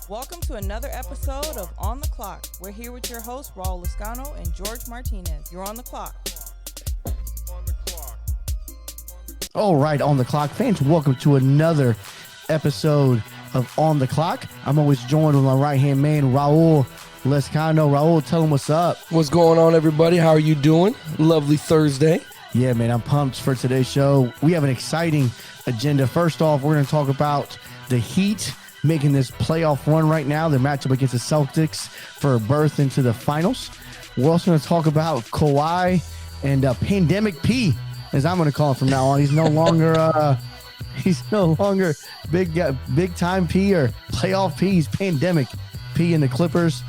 Welcome to another episode of On the Clock. We're here with your hosts, Raul Lascano and George Martinez. You're on the clock. All right, On the Clock fans, welcome to another episode of On the Clock. I'm always joined with my right-hand man, Raul Lascano. Raul, tell him what's up. What's going on, everybody? How are you doing? Lovely Thursday. Yeah, man, I'm pumped for today's show. We have an exciting agenda. First off, we're going to talk about the Heat making this playoff run right now. Their matchup against the Celtics for a berth into the finals. We're also going to talk about Kawhi and Pandemic P, as I'm going to call him from now on. He's no longer big time P or playoff P. He's Pandemic P in the Clippers.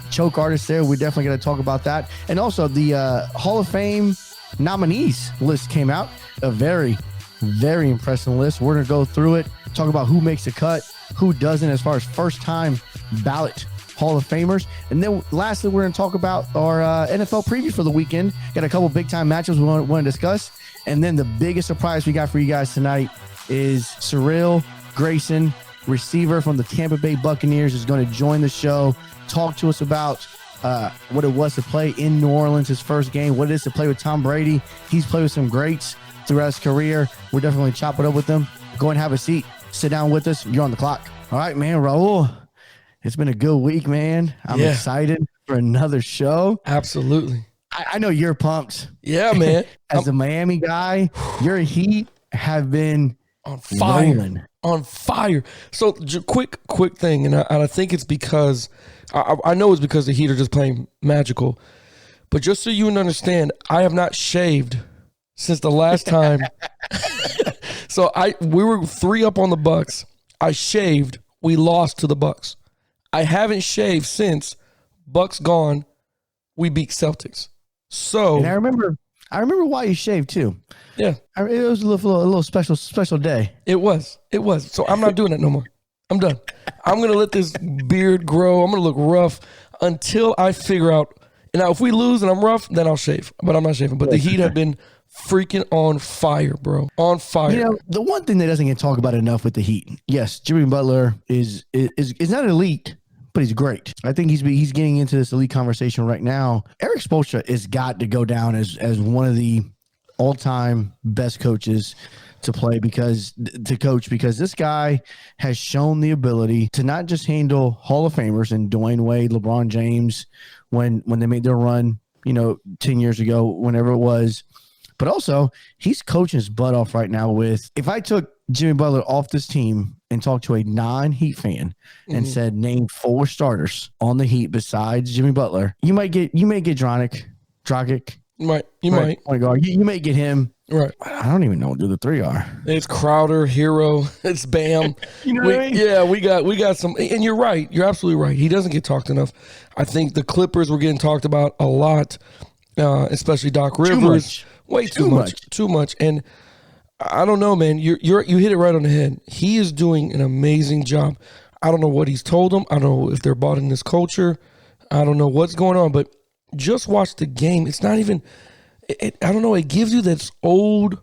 Choke artist there. We're definitely going to talk about that. And also the Hall of Fame nominees list came out. A very, very impressive list. We're going to go through it, talk about who makes the cut, who doesn't as far as first-time ballot Hall of Famers. And then lastly, we're going to talk about our NFL preview for the weekend. Got a couple big-time matchups we want to discuss. And then the biggest surprise we got for you guys tonight is Cyril, Grayson, receiver from the Tampa Bay Buccaneers, is going to join the show, talk to us about what it was to play in New Orleans, his first game, what it is to play with Tom Brady. He's played with some greats throughout his career. We're definitely chop it up with him. Go and have a seat. Sit down with us. You're on the clock. All right, man, Raul. It's been a good week, man. I'm excited for another show. Absolutely. I know you're pumped. Yeah, man. As a Miami guy, your Heat have been on fire. rolling. On fire. So, quick thing, and I think it's because I know it's because the Heat are just playing magical. But just so you understand, I have not shaved since the last time. So we were 3 up on the Bucks. I shaved. We lost to the Bucks. I haven't shaved since Bucks gone. We beat Celtics. So and I remember why you shaved too. Yeah, it was a little special day. It was. So I'm not doing that no more. I'm done. I'm gonna let this beard grow. I'm gonna look rough until I figure out. And now, if we lose and I'm rough, then I'll shave. But I'm not shaving. But the Heat have been freaking on fire, bro. On fire. You know, the one thing that doesn't get talked about enough with the Heat, yes, Jimmy Butler is not elite, but he's great. I think he's getting into this elite conversation right now. Eric Spoelstra has got to go down as one of the all-time best coaches to coach because this guy has shown the ability to not just handle Hall of Famers and Dwayne Wade, LeBron James when they made their run, 10 years ago, whenever it was. But also, he's coaching his butt off right now with, if I took Jimmy Butler off this team and talked to a non-Heat fan and said, name 4 starters on the Heat besides Jimmy Butler, you may get Dragic. You might. You may get him. Right. I don't even know who the 3 are. It's Crowder, Hero, it's Bam. What I mean? Yeah, we got some. And you're right. You're absolutely right. He doesn't get talked enough. I think the Clippers were getting talked about a lot, especially Doc Rivers. Way too much. And I don't know, man. You hit it right on the head. He is doing an amazing job. I don't know what he's told them. I don't know if they're bought in this culture. I don't know what's going on, but just watch the game. It's not even. I don't know. It gives you this old,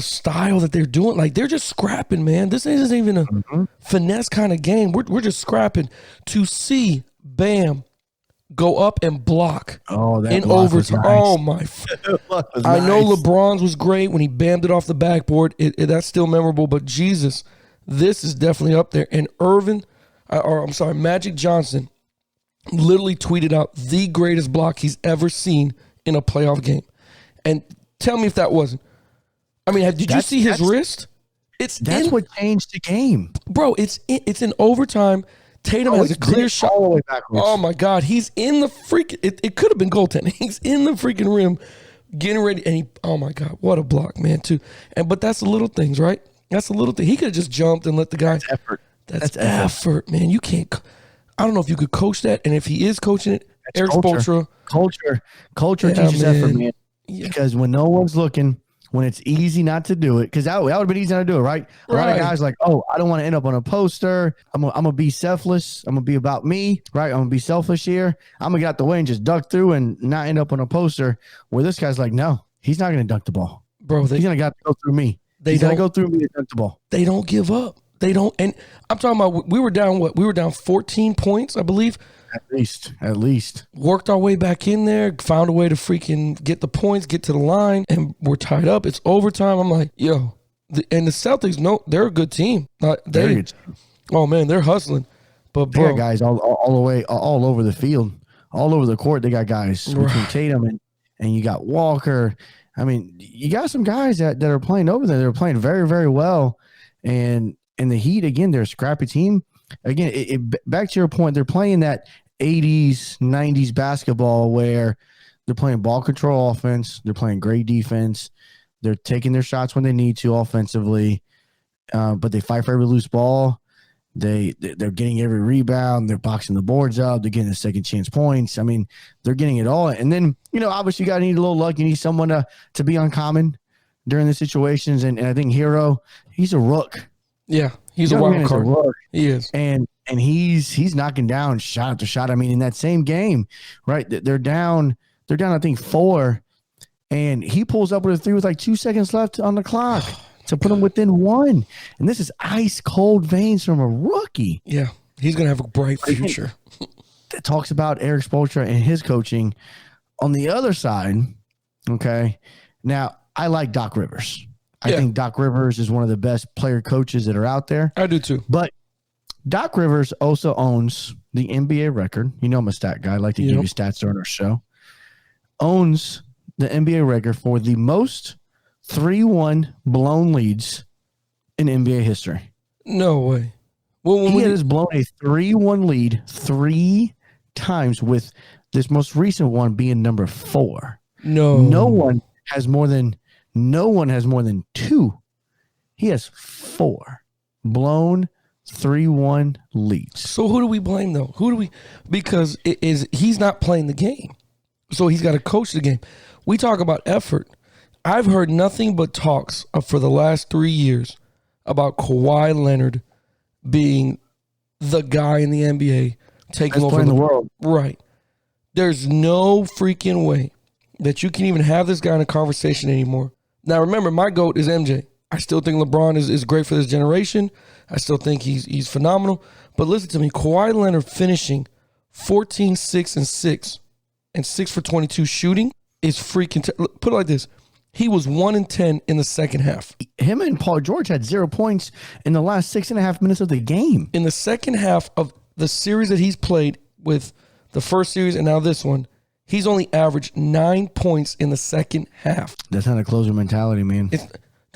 style that they're doing. Like, they're just scrapping, man. This isn't even a finesse kind of game. We're just scrapping. To see Bam go up and block in overtime. Nice. Oh, my. I know LeBron's was great when he bammed it off the backboard. That's still memorable, but Jesus, this is definitely up there. And Magic Johnson literally tweeted out the greatest block he's ever seen in a playoff game. And tell me if that wasn't. I mean, did you see his wrist? That's what changed the game. Bro, it's in overtime. Tatum has a clear shot. All the way backwards. Oh, my God. He's in the freaking – it could have been goaltending. He's in the freaking rim getting ready. And oh, my God. What a block, man, too. But that's the little things, right? That's the little thing. He could have just jumped and let the guy – That's effort. That's effort, man. You can't – I don't know if you could coach that. And if he is coaching it, Eric Spoelstra. Culture teaches effort, man. Yeah. Because when no one's looking, when it's easy not to do it, because that would have been easy not to do it, right? A lot of guys like, I don't want to end up on a poster. I'm going to be selfless. I'm going to be about me, right? I'm going to be selfish here. I'm going to get out the way and just duck through and not end up on a poster, where this guy's like, no, he's not going to dunk the ball. Bro, he's going to go through me. He's going to go through me to dunk the ball. They don't give up. They don't. And I'm talking about we were down what? We were down 14 points, I believe. At least. Worked our way back in there, found a way to freaking get the points, get to the line, and we're tied up. It's overtime. I'm like, yo. And the Celtics, no, they're a good team. Oh, man, they're hustling. But, bro. They got guys all the way, all over the field, all over the court. They got guys between Tatum and you got Walker. I mean, you got some guys that are playing over there. They're playing very, very well. And the Heat, again, they're a scrappy team. Again, back to your point, they're playing that 80s, 90s basketball where they're playing ball control offense. They're playing great defense. They're taking their shots when they need to offensively, but they fight for every loose ball. They're getting every rebound. They're boxing the boards up. They're getting the second chance points. I mean, they're getting it all. And then, obviously you got to need a little luck. You need someone to be uncommon during the situations. And I think Hero, he's a rook. Yeah, he's a wild card. He is. And he's knocking down shot after shot. I mean, in that same game, right? They're down, I think 4, and he pulls up with a 3 with like 2 seconds left on the clock to put him within 1. And this is ice cold veins from a rookie. Yeah, he's gonna have a bright future. That talks about Eric Spoelstra and his coaching. On the other side, okay. Now I like Doc Rivers. I think Doc Rivers is one of the best player coaches that are out there. I do too. But Doc Rivers also owns the NBA record. I'm a stat guy. I like to give you stats during our show. Owns the NBA record for the most 3-1 blown leads in NBA history. No way. Well, he has blown a 3-1 lead 3 times, with this most recent one being number 4. No one has more than 2. He has 4 blown 3-1 leads. So who do we blame though? Because he's not playing the game. So he's got to coach the game. We talk about effort. I've heard nothing but talks for the last 3 years about Kawhi Leonard being the guy in the NBA taking over the world. Right. There's no freaking way that you can even have this guy in a conversation anymore. Now remember, my GOAT is MJ. I still think LeBron is great for this generation. I still think he's phenomenal. But listen to me, Kawhi Leonard finishing 14, 6, and 6, and 6 for 22 shooting is freaking. Put it like this: he was 1 and 10 in the second half. Him and Paul George had 0 points in the last 6.5 minutes of the game. In the second half of the series that he's played, with the first series and now this one, he's only averaged 9 points in the second half. That's not a closer mentality, man. It's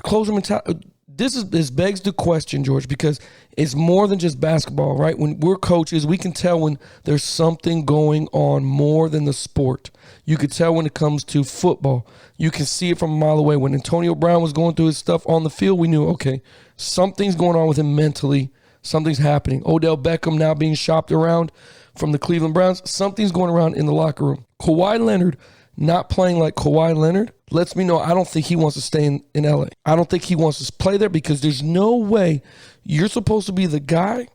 closer mentality. This begs the question, George, because it's more than just basketball, right? When we're coaches, we can tell when there's something going on more than the sport. You could tell when it comes to football. You can see it from a mile away. When Antonio Brown was going through his stuff on the field, we knew, okay, something's going on with him mentally. Something's happening. Odell Beckham now being shopped around from the Cleveland Browns. Something's going around in the locker room. Kawhi Leonard not playing like Kawhi Leonard lets me know I don't think he wants to stay in LA. I don't think he wants to play there, because there's no way you're supposed to be the guy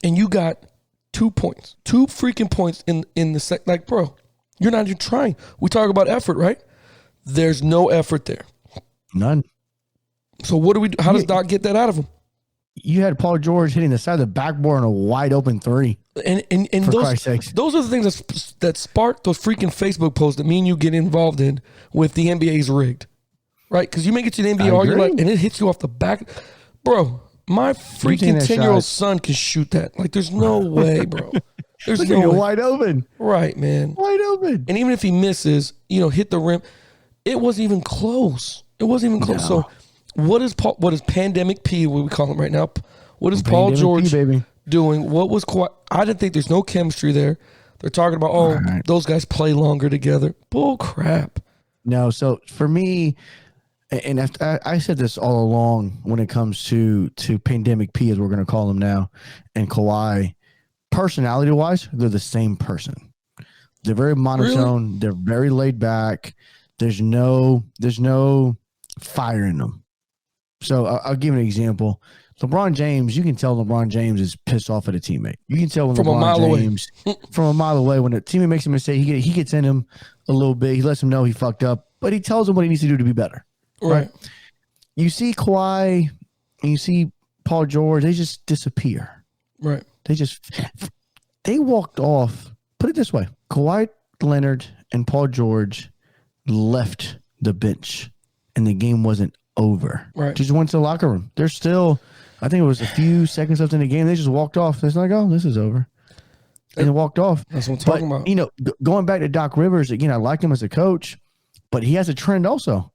and you got 2 points, 2 freaking points in the second. Like, bro, you're not even trying. We talk about effort, right? There's no effort there. None. So what do we do? How does Doc get that out of him? You had Paul George hitting the side of the backboard on a wide open 3. And those are the things that spark those freaking Facebook posts that me and you get involved in with the NBA's rigged, right? Because you make it to the NBA all your life and it hits you off the back. Bro, my freaking 10-year-old son can shoot that. Like, there's no way, bro. There's no way. Wide open. Right, man. Wide open. And even if he misses, hit the rim, it wasn't even close. It wasn't even close. No. So what is Pandemic P, what we call him right now? What is Paul George doing? What was Kawhi? I didn't think there's no chemistry there. They're talking about, those guys play longer together. Bull crap. No, so for me, and I said this all along when it comes to Pandemic P, as we're going to call him now, and Kawhi, personality-wise, they're the same person. They're very monotone. Really? They're very laid back. There's no fire in them. So I'll give you an example. LeBron James, you can tell LeBron James is pissed off at a teammate. You can tell when from a mile away when a teammate makes a mistake, he gets in him a little bit. He lets him know he fucked up, but he tells him what he needs to do to be better. Right. You see Kawhi and you see Paul George, they just disappear. Right. They walked off. Put it this way. Kawhi Leonard and Paul George left the bench and the game wasn't over. Right. Just went to the locker room. They're still, I think it was a few seconds left in the game. They just walked off. It's like, oh, this is over. And they walked off. That's what I'm talking about. You know, going back to Doc Rivers, again, I like him as a coach, but he has a trend also.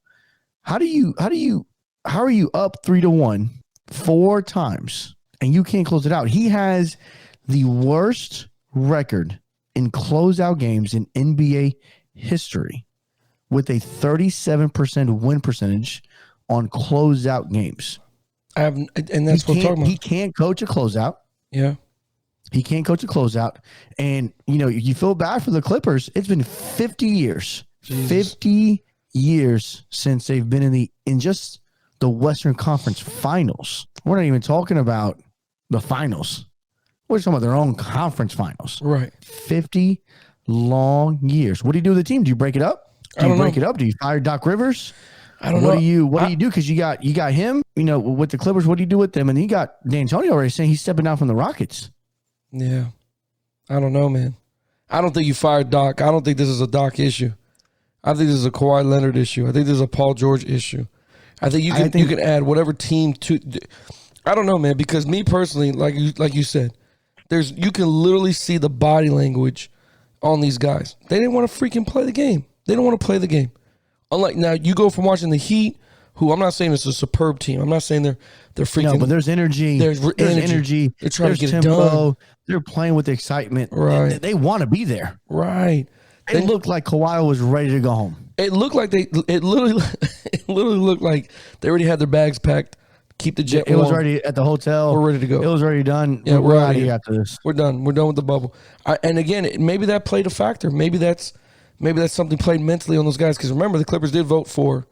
How are you up 3-1 4 times and you can't close it out? He has the worst record in closeout games in NBA history with a 37% win percentage on closeout games. And that's what I'm talking about. He can't coach a closeout. Yeah. He can't coach a closeout. And, you know, you feel bad for the Clippers. It's been 50 years. Jesus. 50 years since they've been in just the Western Conference Finals. We're not even talking about the finals. We're talking about their own conference finals. Right. 50 long years. What do you do with the team? Do you break it up? Do you fire Doc Rivers? I don't know. What do you do? Because you got him, you know, with the Clippers. What do you do with them? And you got D'Antoni already saying he's stepping down from the Rockets. Yeah. I don't know, man. I don't think you fired Doc. I don't think this is a Doc issue. I think this is a Kawhi Leonard issue. I think this is a Paul George issue. I think you can add whatever team to. I don't know, man. Because me personally, like you said, you can literally see the body language on these guys. They didn't want to freaking play the game. They don't want to play the game. Unlike now, you go from watching the Heat, who I'm not saying it's a superb team. I'm not saying they're freaking. No, but there's energy. There's energy. They're trying to get tempo. it done. They're playing with excitement. Right. They want to be there. Right. It looked like Kawhi was ready to go home. It looked like it literally looked like they already had their bags packed. Keep the jet. It was already at the hotel. We're ready to go. It was already done. Yeah, we're out of here after this. We're done. We're done with the bubble. And again, maybe that played a factor. Maybe that's something played mentally on those guys. Because remember, the Clippers did vote for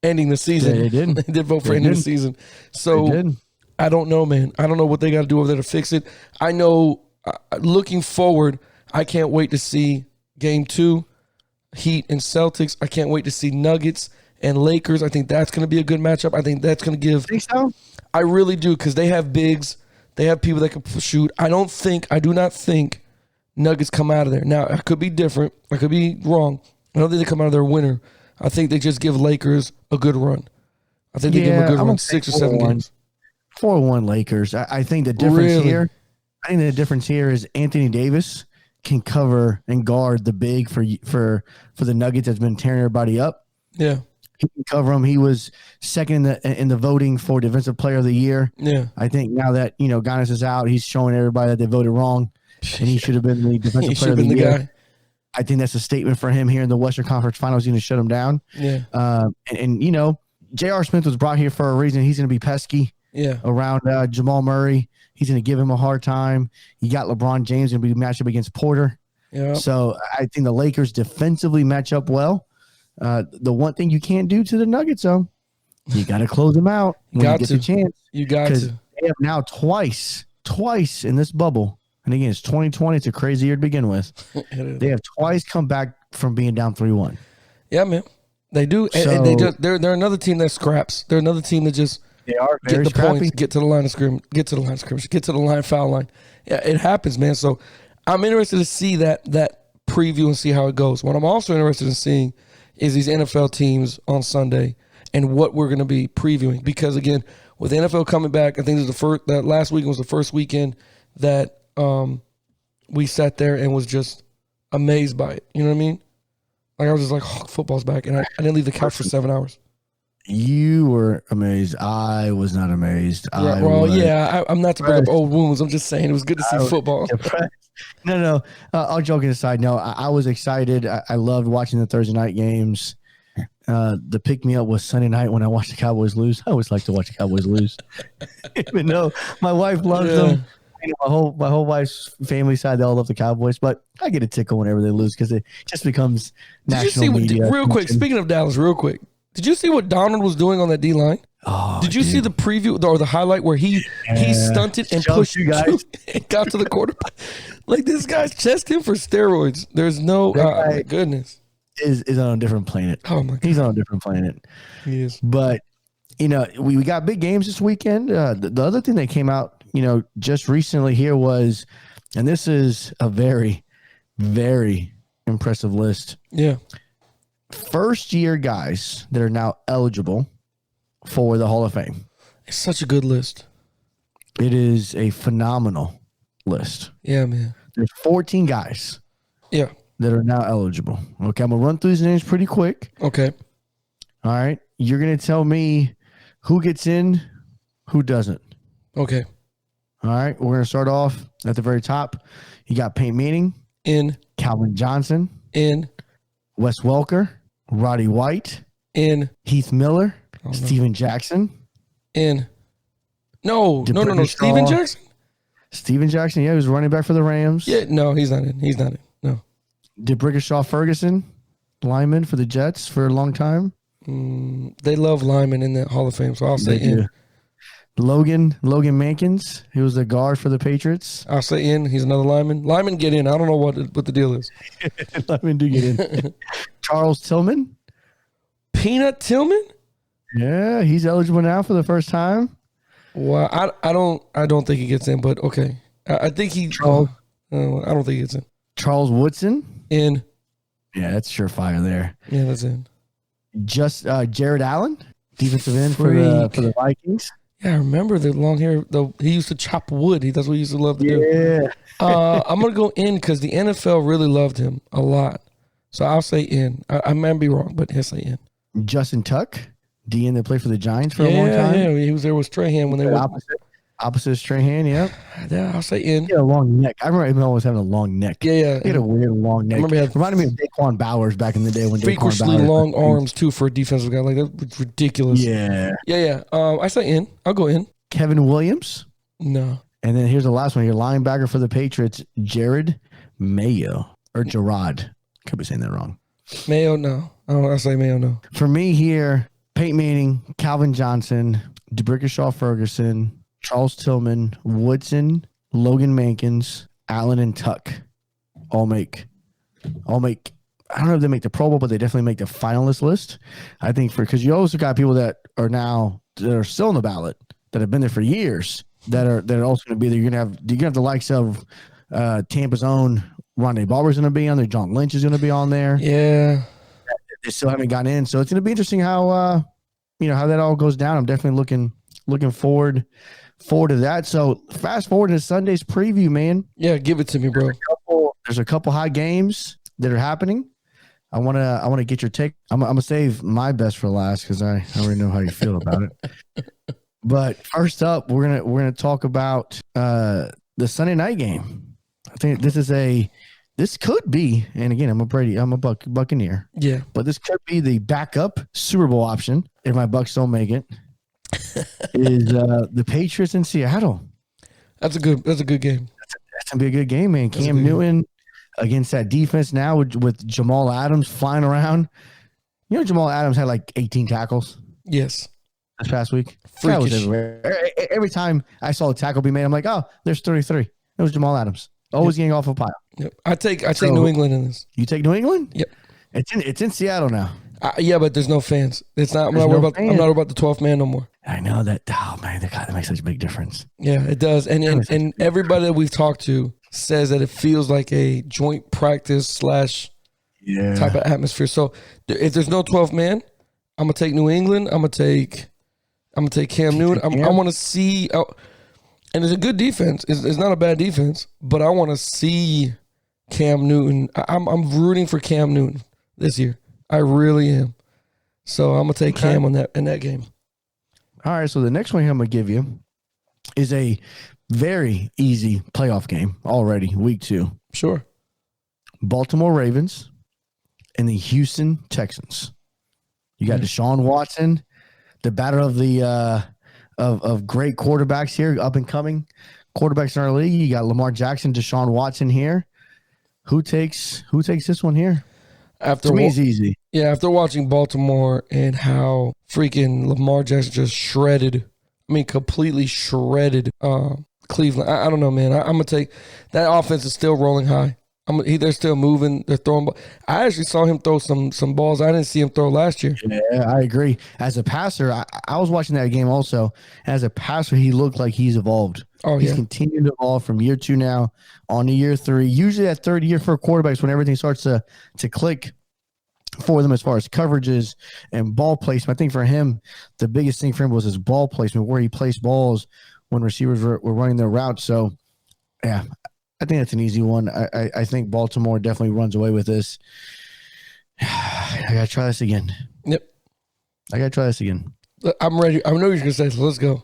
ending the season. Yeah, they did. They did vote for ending the season. So I don't know, man. I don't know what they got to do over there to fix it. I know. Looking forward, I can't wait to see Game 2, Heat and Celtics. I can't wait to see Nuggets and Lakers. I think that's going to be a good matchup. I think that's going to give. Think so? I really do, because they have bigs. They have people that can shoot. I do not think Nuggets come out of there. Now, I could be different. I could be wrong. I don't think they come out of there a winner. I think they just give Lakers a good run. I think they give them a good run, 6 or 7 games. 4-1 Lakers. I think the difference here. I think the difference here is Anthony Davis can cover and guard the big for the Nuggets that's been tearing everybody up. Yeah. He can cover him. He was second in the voting for Defensive Player of the Year. Yeah. I think now that, you know, Giannis is out, he's showing everybody that they voted wrong, and he should have been the Defensive Player of the Year. Guy. I think that's a statement for him here in the Western Conference Finals. He's going to shut him down. Yeah. And you know, J.R. Smith was brought here for a reason. He's going to be pesky. Yeah. Around Jamal Murray. He's going to give him a hard time. You got LeBron James going to be matched up against Porter. Yeah. So I think the Lakers defensively match up well. The one thing you can't do to the Nuggets, though, you got to close them out when you get the chance. You got to. They have now twice in this bubble. And again, it's 2020. It's a crazy year to begin with. They have twice come back from being down 3-1. Yeah, man. They do. And they're another team that scraps. They're another team that just they are get the scrappy. points, get to the line of scrimmage, get to the foul line. Yeah, it happens, man. So I'm interested to see that preview and see how it goes. What I'm also interested in seeing is these NFL teams on Sunday and what we're going to be previewing. Because again, with the NFL coming back, I think that last weekend was the first weekend that we sat there and was just amazed by it. You know what I mean? Like I was just like, oh, football's back, and I didn't leave the couch for 7 hours. You were amazed. I was not amazed. I'm not to bring up old wounds. I'm just saying it was good to see football. No. All joking aside, no, I was excited. I loved watching the Thursday night games. The pick-me-up was Sunday night when I watched the Cowboys lose. I always like to watch the Cowboys lose. Even though my wife loves them. My whole wife's family side, they all love the Cowboys, but I get a tickle whenever they lose because it just becomes national media. Real quick, speaking of Dallas, real quick, did you see what Donald was doing on that D-line? Oh, did you see the preview or the highlight where he stunted and pushed you guys and got to the quarterback? Like, this guy's testing for steroids. There's no my goodness. Is on a different planet. Oh my God. He's on a different planet. He is. But we got big games this weekend. The other thing that came out, just recently here was, and this is a very, very impressive list. Yeah. First year guys that are now eligible for the Hall of Fame. It's such a good list. It is a phenomenal list. Yeah, man. There's 14 guys. Yeah. That are now eligible. Okay, I'm going to run through these names pretty quick. Okay. All right. You're going to tell me who gets in, who doesn't. Okay. All right. We're going to start off at the very top. You got Peyton Manning. In. Calvin Johnson. In. Wes Welker. Roddy White. In. Heath Miller. Steven Jackson. In. No. Steven Jackson? Steven Jackson, yeah, he was running back for the Rams. Yeah, no, he's not in. No. DeBrickashaw Ferguson, lineman for the Jets for a long time. They love linemen in the Hall of Fame, so I'll say in. Logan Mankins, he was the guard for the Patriots. I'll say in. He's another lineman. Linemen get in. I don't know what the deal is. Linemen do get in. Charles Tillman. Peanut Tillman? Yeah, he's eligible now for the first time. Well, I don't think he gets in, but okay. I think he. Charles. I don't think he gets in. Charles Woodson. In. Yeah, that's surefire there. Yeah, that's in. Just Jared Allen, defensive end for the Vikings. Yeah, I remember the long hair. He used to chop wood. That's what he used to love to do. Yeah. I'm gonna go in because the NFL really loved him a lot. So I'll say in. I might be wrong, but he'll say in. Justin Tuck, DN that played for the Giants for a long time. Yeah, he was there with Strahan when they were opposite Strahan. Yep. Yeah, I'll say in. He had a long neck. I remember him always having a long neck. Yeah. He had a weird long neck. Reminded me of Daquan Bowers back in the day when freakishly long arms too for a defensive guy. Like that was ridiculous. Yeah. Yeah. I say in. I'll go in. Kevin Williams. No. And then here's the last one. Your linebacker for the Patriots, Jared Mayo or Gerard. Could be saying that wrong. Mayo, no. I say Mayo, no. For me here, Peyton Manning, Calvin Johnson, DeBrickashaw Ferguson, Charles Tillman, Woodson, Logan Mankins, Allen, and Tuck all make. I don't know if they make the Pro Bowl, but they definitely make the finalist list. I think because you also got people that are still on the ballot that have been there for years that are also going to be there. You're gonna have the likes of Tampa's own Rondé Barber's going to be on there. John Lynch is going to be on there. Yeah, they still haven't gotten in, so it's going to be interesting how that all goes down. I'm definitely looking forward to that. So fast forward to Sunday's preview, man. Yeah, give it to me, bro. There's a couple high games that are happening. I want to get your take. I'm gonna save my best for last because I already know how you feel about it. But first up, we're gonna talk about the Sunday night game. I think this could be, and again, I'm a Buccaneer. Yeah, but this could be the backup Super Bowl option if my Bucs don't make it. Is the Patriots in Seattle? That's a good game. That's gonna be a good game, man. Cam Newton against that defense now with Jamal Adams flying around. You know, Jamal Adams had like 18 tackles. Yes, this past week. Freakish. Every time I saw a tackle be made, I'm like, oh, there's 33. It was Jamal Adams. Always getting off a pile. Yep. I take New England in this. You take New England? Yep. It's in Seattle now. Yeah, but there's no fans. It's not. I'm not worried about the 12th man no more. I know that. Oh man, that makes such a big difference. Yeah, it does. And everybody that we've talked to says that it feels like a joint practice / type of atmosphere. So if there's no 12th man, I'm gonna take New England. I'm gonna take Cam Newton. I want to see. And it's a good defense. It's not a bad defense, but I want to see Cam Newton. I'm rooting for Cam Newton this year. I really am. So I'm gonna take Cam in that game. All right. So the next one I'm gonna give you is a very easy playoff game already, week 2. Sure. Baltimore Ravens and the Houston Texans. You got Deshaun Watson, the batter of the of great quarterbacks here, up and coming quarterbacks in our league. You got Lamar Jackson, Deshaun Watson here. Who takes this one here? To me, it's easy. Yeah, after watching Baltimore and how freaking Lamar Jackson just completely shredded Cleveland. I don't know, man. I'm going to take that offense is still rolling high. They're still moving. They're throwing. I actually saw him throw some balls I didn't see him throw last year. Yeah, I agree. As a passer, I was watching that game also. As a passer, he looked like he's evolved. Oh, he's yeah. continued to evolve from year 2 now on to year 3. Usually that third year for quarterbacks when everything starts to click for them as far as coverages and ball placement. I think for him, the biggest thing for him was his ball placement, where he placed balls when receivers were running their routes. So, yeah, I think that's an easy one. I think Baltimore definitely runs away with this. I got to try this again. Yep. I got to try this again. I'm ready. I know you're going to say so. Let's go.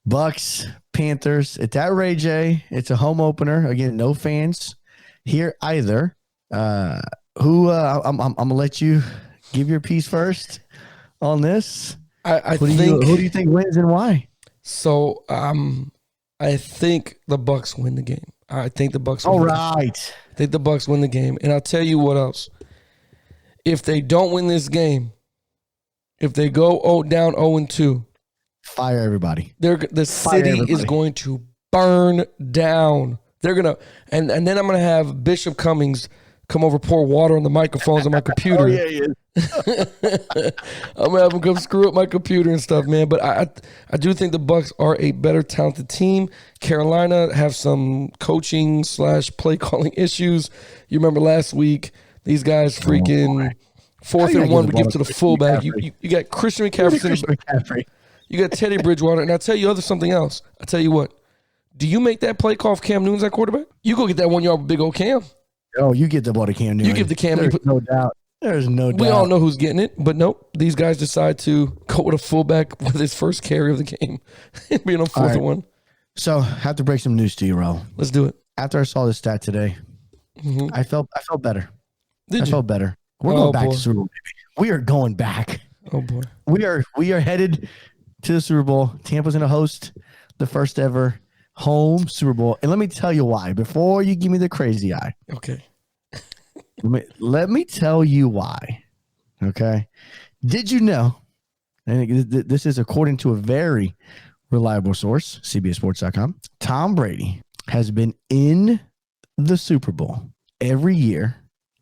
Bucks, Panthers. It's at Ray J. It's a home opener. Again, no fans here either. I'm going to let you give your piece first on this. Who do you think wins and why? So, I think the Bucks win the game. I think the Bucks win. All right. I think the Bucks win the game. And I'll tell you what else. If they don't win this game, if they go down 0-2, fire everybody. The city is going to burn down. They're gonna and then I'm gonna have Bishop Cummings come over, pour water on the microphones on my computer. Oh, yeah, yeah. I'm gonna have him come screw up my computer and stuff, man. But I do think the Bucks are a better talented team. Carolina have some coaching / play calling issues. You remember last week, these guys freaking 4th and 1 we give to the fullback. You got Christian McCaffrey. You got Teddy Bridgewater, and I'll tell you something else. I'll tell you what. Do you make that play call if Cam Newton's at quarterback? You go get that 1 yard with big old Cam. Oh, you get the ball to Cam Newton. You give the Cam. There's no doubt. There's no doubt. We all know who's getting it, but nope. These guys decide to go with a fullback with his first carry of the game, being on 4th and 1. So I have to break some news to you, Ro. Let's do it. After I saw this stat today, I felt better. I felt better. We're Oh, going back boy. to Super Bowl, baby. We are going back. Oh boy. We are headed to the Super Bowl. Tampa's going to host the first ever home Super Bowl. And let me tell you why. Before you give me the crazy eye. Okay. Let me tell you why. Okay. Did you know, and this is according to a very reliable source, CBSSports.com, Tom Brady has been in the Super Bowl every year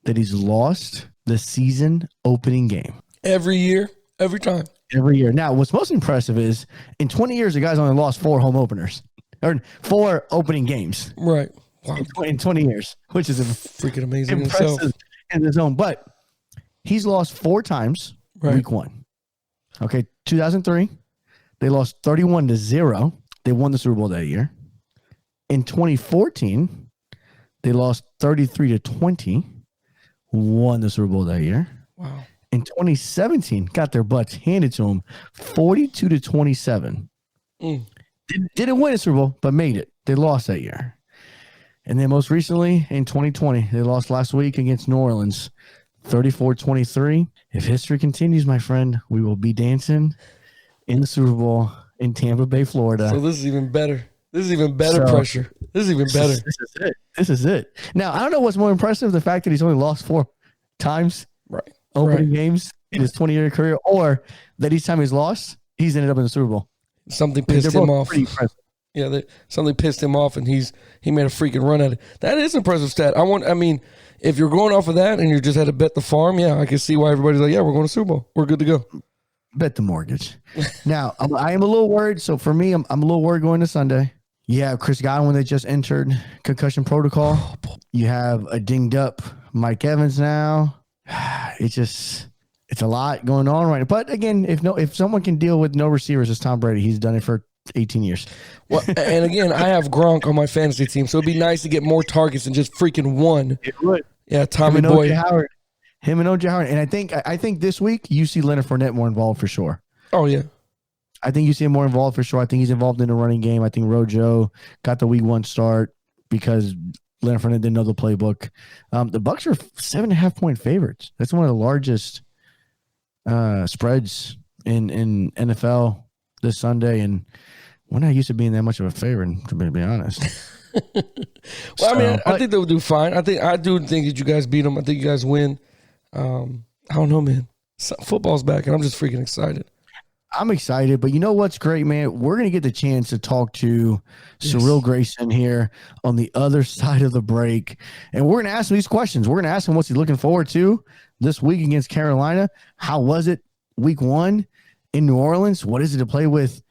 that he's lost the season opening game. Every year, every time. Every year. Now, what's most impressive is in 20 years, the guy's only lost 4 home openers or 4 opening games. Right. Wow. In 20 years, which is Freaking amazing impressive himself. in his own. But he's lost 4 times week 1. Okay, 2003, they lost 31-0. They won the Super Bowl that year. In 2014, they lost 33-20, won the Super Bowl that year. Wow. In 2017, got their butts handed to them, 42-27. Didn't win a Super Bowl, but made it. They lost that year. And then most recently, in 2020, they lost last week against New Orleans, 34-23. If history continues, my friend, we will be dancing in the Super Bowl in Tampa Bay, Florida. So this is even better. This is even better pressure. This is even better. This is it. Now, I don't know what's more impressive, the fact that he's only lost 4 times opening games in his 20-year career, or that each time he's lost, he's ended up in the Super Bowl. Something pissed him off. Yeah, something pissed him off, and he made a freaking run at it. That is an impressive stat. I mean, if you're going off of that and you just had to bet the farm, yeah, I can see why everybody's like, yeah, we're going to Super Bowl. We're good to go. Bet the mortgage. Now, I am a little worried. So for me, I'm a little worried going to Sunday. You have Chris Godwin that just entered concussion protocol. You have a dinged up Mike Evans now. It's a lot going on right now. But again, if someone can deal with no receivers, it's Tom Brady. He's done it for 18 years. Well, and again, I have Gronk on my fantasy team, so it'd be nice to get more targets than just freaking one. It would. Yeah, Tommy Boy. Him and O.J. Howard. And I think this week you see Leonard Fournette more involved for sure. Oh, yeah. I think you see him more involved for sure. I think he's involved in the running game. I think Rojo got the week 1 start because Leonard Fournette didn't know the playbook. The Bucs are 7.5-point favorites. That's one of the largest spreads in NFL this Sunday, and we're not used to being that much of a favorite, to be honest. Well, I think they'll do fine. I do think that you guys beat them. I think you guys win. I don't know, man. Football's back, and I'm just freaking excited. I'm excited, but you know what's great, man? We're going to get the chance to talk to Cyril Grayson here on the other side of the break. And we're going to ask him these questions. We're going to ask him what's he looking forward to this week against Carolina. How was it week 1 in New Orleans? What is it to play with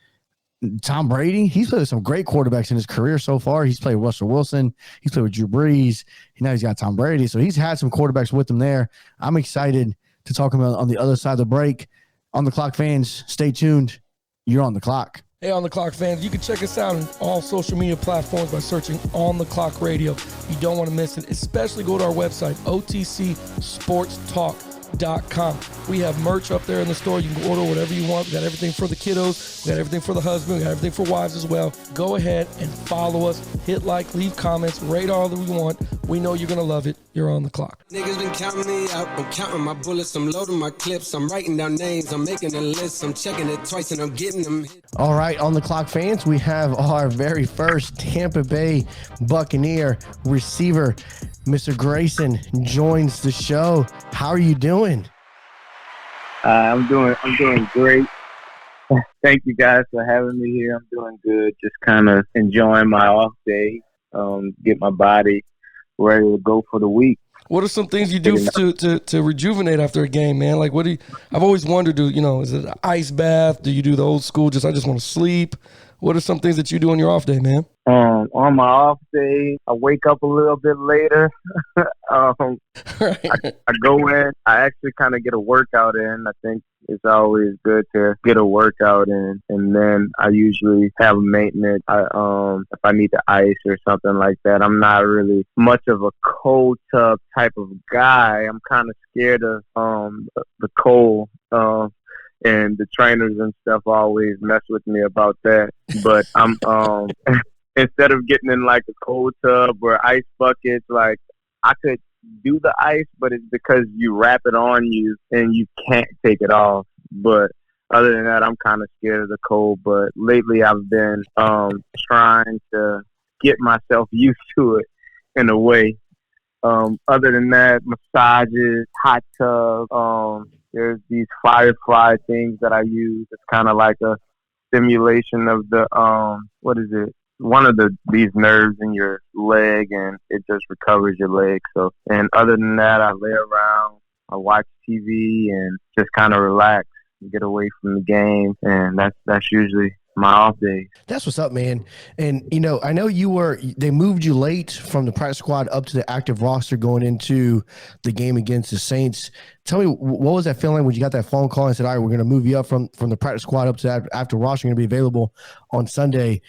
Tom Brady? He's played with some great quarterbacks in his career so far. He's played with Russell Wilson. He's played with Drew Brees. Now he's got Tom Brady. So he's had some quarterbacks with him there. I'm excited to talk about on the other side of the break. On the Clock fans, stay tuned. You're on the clock. Hey, On the Clock fans, you can check us out on all social media platforms by searching On the Clock Radio. You don't want to miss it. Especially go to our website, otcsportstalk.com. We have merch up there in the store. You can order whatever you want. We got everything for the kiddos. We got everything for the husband. We got everything for wives as well. Go ahead and follow us. Hit like, leave comments, rate all that we want. We know you're going to love it. You're on the clock. Niggas been counting me out. I'm counting my bullets. I'm loading my clips. I'm writing down names. I'm making a list. I'm checking it twice and I'm getting them. All right, On the Clock fans, we have our very first Tampa Bay Buccaneer receiver. Mr. Grayson joins the show. How are you doing? I'm doing great. Thank you guys for having me here. I'm doing good. Just kind of enjoying my off day. Get my body ready to go for the week. What are some things you do to rejuvenate after a game, man? Like, I've always wondered, is it an ice bath? Do you do the old school, I just want to sleep? What are some things that you do on your off day, man? On my off day, I wake up a little bit later. Right. I go in. I actually kind of get a workout in. I think it's always good to get a workout in, and then I usually have maintenance. If I need to ice or something like that. I'm not really much of a cold tub type of guy. I'm kind of scared of the cold. And the trainers and stuff always mess with me about that. But I'm instead of getting in like a cold tub or ice buckets, like I could do the ice, but it's because you wrap it on you and you can't take it off. But other than that, I'm kind of scared of the cold. But lately I've been trying to get myself used to it in a way. Other than that, massages, hot tub, there's these Firefly things that I use. It's kind of like a stimulation of the, one of these nerves in your leg, and it just recovers your leg. So, and other than that, I lay around, I watch TV, and just kind of relax and get away from the game. And that's usually my off day. That's what's up, man. And, I know they moved you late from the practice squad up to the active roster going into the game against the Saints. Tell me, what was that feeling when you got that phone call and said, all right, we're going to move you up from the practice squad up to that active roster, going to be available on Sunday?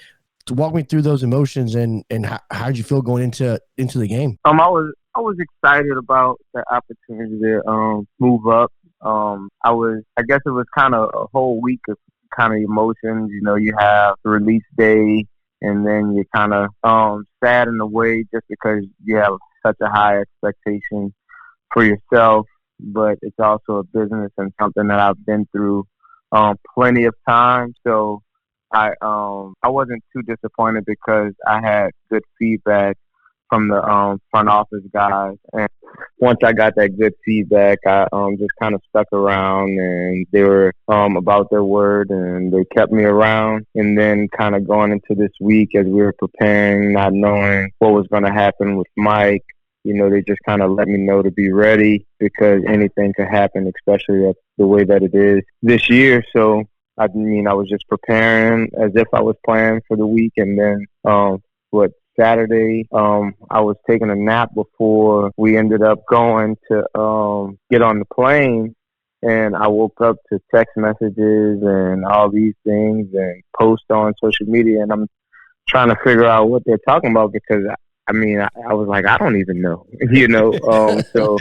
To walk me through those emotions and how did you feel going into the game? I was excited about the opportunity to move up. I guess it was kind of a whole week of kind of emotions. You have the release day, and then you're kind of sad in a way just because you have such a high expectation for yourself. But it's also a business and something that I've been through plenty of times. So I wasn't too disappointed because I had good feedback from the front office guys. And once I got that good feedback, I just kind of stuck around, and they were about their word, and they kept me around. And then kind of going into this week as we were preparing, not knowing what was going to happen with Mike, they just kind of let me know to be ready because anything could happen, especially at the way that it is this year. So, I was just preparing as if I was playing for the week. And then Saturday, I was taking a nap before we ended up going to get on the plane. And I woke up to text messages and all these things and posts on social media. And I'm trying to figure out what they're talking about because, I was like, I don't even know, So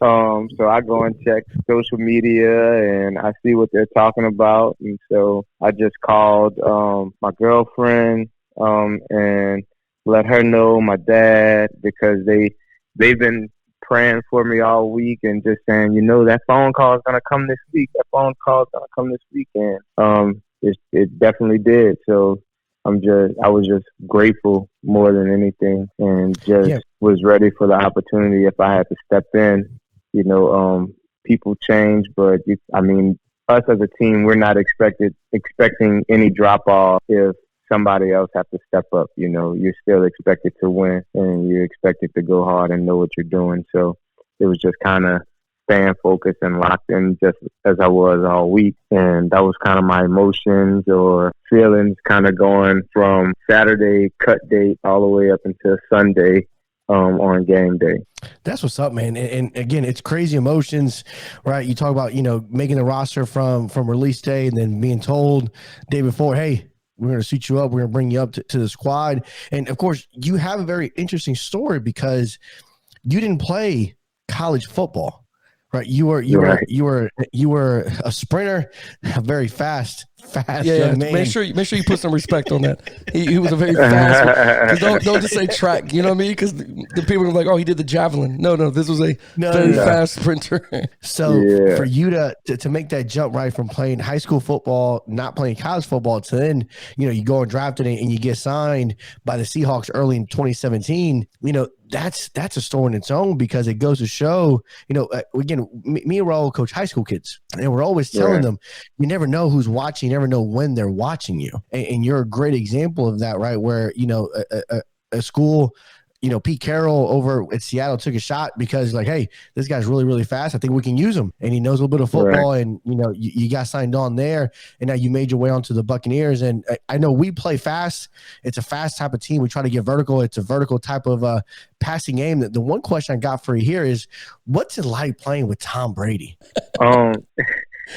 I go and check social media and I see what they're talking about. And so I just called my girlfriend and let her know, my dad, because they've been praying for me all week and just saying, that phone call is going to come this week. That phone call is going to come this weekend. It definitely did. So I was just grateful more than anything, and just was ready for the opportunity if I had to step in. People change, but us as a team, we're not expecting any drop off if somebody else has to step up. You know, you're still expected to win, and you're expected to go hard and know what you're doing. So it was just kind of staying focused and locked in, just as I was all week. And that was kind of my emotions or feelings kind of going from Saturday cut date all the way up until Sunday on game day. That's what's up, man. And again, it's crazy emotions, right? You talk about, you know, making the roster from release day and then being told day before, hey, we're going to suit you up. We're going to bring you up to the squad. And of course, you have a very interesting story because you didn't play college football, right? You were a sprinter, a very fast young man. Make sure you put some respect on that. He was a very fast. Don't just say track. You know what I mean? Because the people are like, oh, he did the javelin. No, this was a very fast sprinter. So for you to make that jump right from playing high school football, not playing college football, to then you go and drafted and you get signed by the Seahawks early in 2017. That's a story in its own, because it goes to show, again, me and Raul coach high school kids, and we're always telling them, you never know who's watching, you never know when they're watching you. And you're a great example of that, right? Where, a school, Pete Carroll over at Seattle took a shot because like, hey, this guy's really, really fast. I think we can use him. And he knows a little bit of football. Right. And, you got signed on there, and now you made your way onto the Buccaneers. And I know we play fast. It's a fast type of team. We try to get vertical. It's a vertical type of passing game. The one question I got for you here is, what's it like playing with Tom Brady?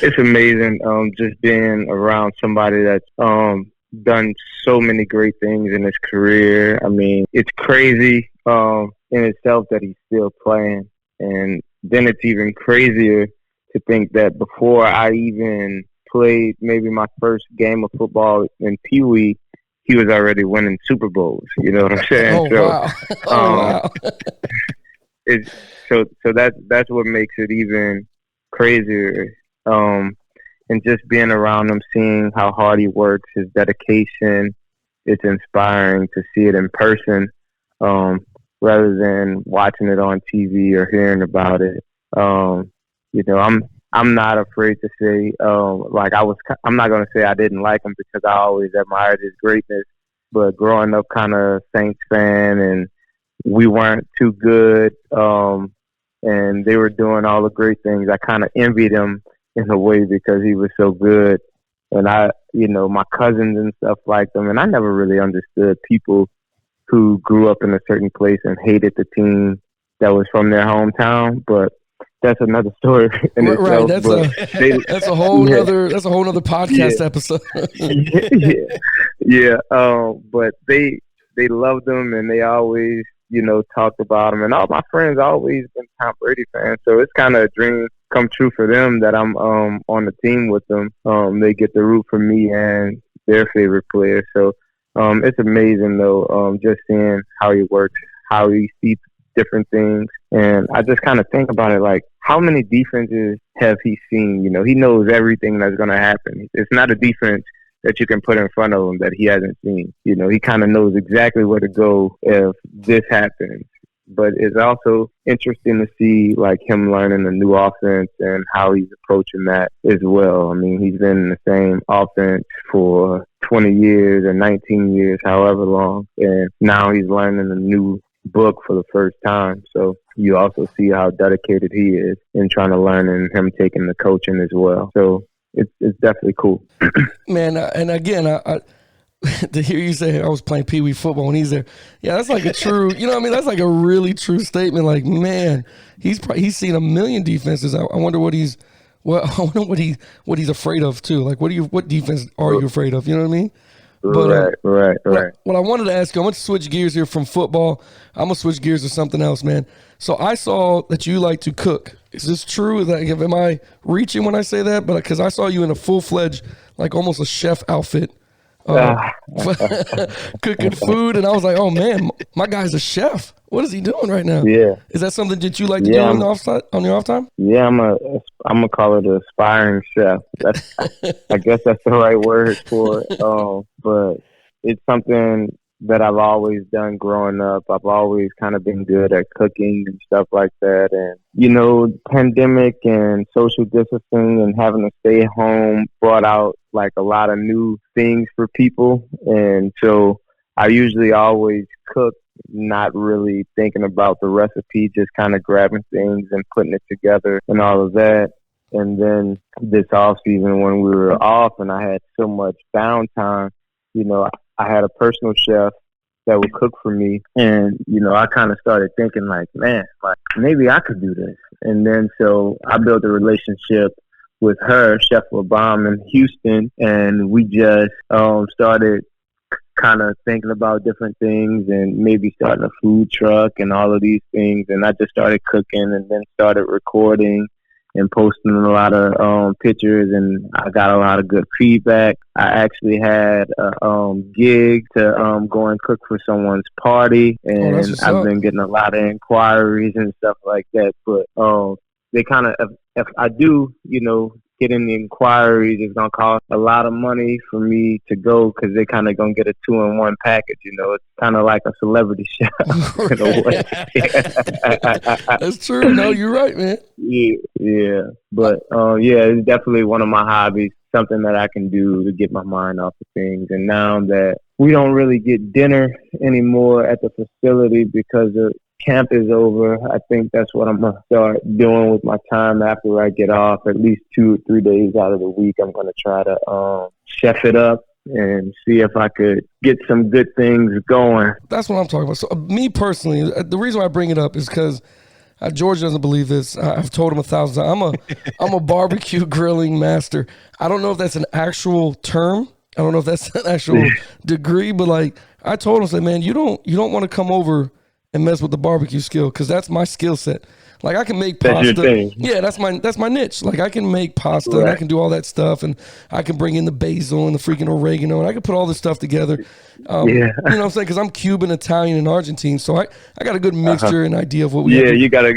It's amazing. Just being around somebody that's, done so many great things in his career. I mean, it's crazy in itself that he's still playing. And then it's even crazier to think that before I even played maybe my first game of football in Pee Wee, he was already winning Super Bowls. You know what I'm saying? Wow. So that's what makes it even crazier. And just being around him, seeing how hard he works, his dedication, it's inspiring to see it in person, rather than watching it on TV or hearing about it. I'm not afraid to say, I'm not going to say I didn't like him, because I always admired his greatness. But growing up kind of Saints fan, and we weren't too good, and they were doing all the great things, I kind of envied him in a way, because he was so good. And my cousins and stuff like them. And I never really understood people who grew up in a certain place and hated the team that was from their hometown. But that's another story in itself. Right. That's a whole nother podcast episode. But they loved them, and they always, talked about him. And all my friends always been Tom Brady fans. So it's kind of a dream come true for them that I'm on the team with them. They get to root for me and their favorite player. So it's amazing, though, just seeing how he works, how he sees different things. And I just kind of think about it like, how many defenses have he seen? He knows everything that's going to happen. It's not a defense that you can put in front of him that he hasn't seen. He kind of knows exactly where to go if this happens. But it's also interesting to see like him learning a new offense and how he's approaching that as well. I mean, he's been in the same offense for 20 years or 19 years, however long. And now he's learning a new book for the first time. So you also see how dedicated he is in trying to learn, and him taking the coaching as well. So it's definitely cool. Man, and again, I to hear you say I was playing Pee Wee football when he's there, yeah, that's like a true, that's like a really true statement. Like, man, he's seen a million defenses. I wonder what he's afraid of too. Like, what defense are you afraid of? You know what I mean? But, right. What I wanted to ask you, I'm going to switch gears here from football. I'm going to switch gears to something else, man. So I saw that you like to cook. Is this true? Am I reaching when I say that? But because I saw you in a full-fledged, like almost a chef outfit, cooking food, and I was like, oh man, my guy's a chef. What is he doing right now? Yeah. Is that something that you like to do on your off time? Yeah, I'm gonna call it an aspiring chef. I guess that's the right word for it. But it's something that I've always done growing up. I've always kind of been good at cooking and stuff like that. And, you know, pandemic and social distancing and having to stay home brought out like a lot of new things for people. And so I usually always cook, not really thinking about the recipe, just kind of grabbing things and putting it together and all of that. And then this off season when we were off and I had so much downtime, you know, I had a personal chef that would cook for me. And, you know, I kind of started thinking like, man, like maybe I could do this. And then so I built a relationship with her, Chef LaBombe in Houston. And we just started kind of thinking about different things and maybe starting a food truck and all of these things. And I just started cooking and then started recording and posting a lot of pictures, and I got a lot of good feedback. I actually had a gig to go and cook for someone's party, and I've been getting a lot of inquiries and stuff like that. But they kind of, if I do, you know, get in the inquiries, it's gonna cost a lot of money for me to go because they kind of gonna get a 2-in-1 package. You know, it's kind of like a celebrity chef in a way. That's true. No, you're right, man. Yeah. But yeah, it's definitely one of my hobbies. Something that I can do to get my mind off of things. And now that we don't really get dinner anymore at the facility because the camp is over, I think that's what I'm going to start doing with my time after I get off. At least 2 or 3 days out of the week, I'm going to try to chef it up and see if I could get some good things going. That's what I'm talking about. So me personally, the reason why I bring it up is because George doesn't believe this. I've told him 1,000 times. I'm a barbecue grilling master. I don't know if that's an actual term. I don't know if that's an actual degree, but like I told him, I said, man, you don't want to come over and mess with the barbecue skill because that's my skill set. Like I can make pasta. That's your thing. Yeah, that's my niche. Like I can make pasta and I can do all that stuff and I can bring in the basil and the freaking oregano and I can put all this stuff together. You know what I'm saying? Because I'm Cuban, Italian, and Argentine, so I got a good mixture and idea of what we. Yeah, you got a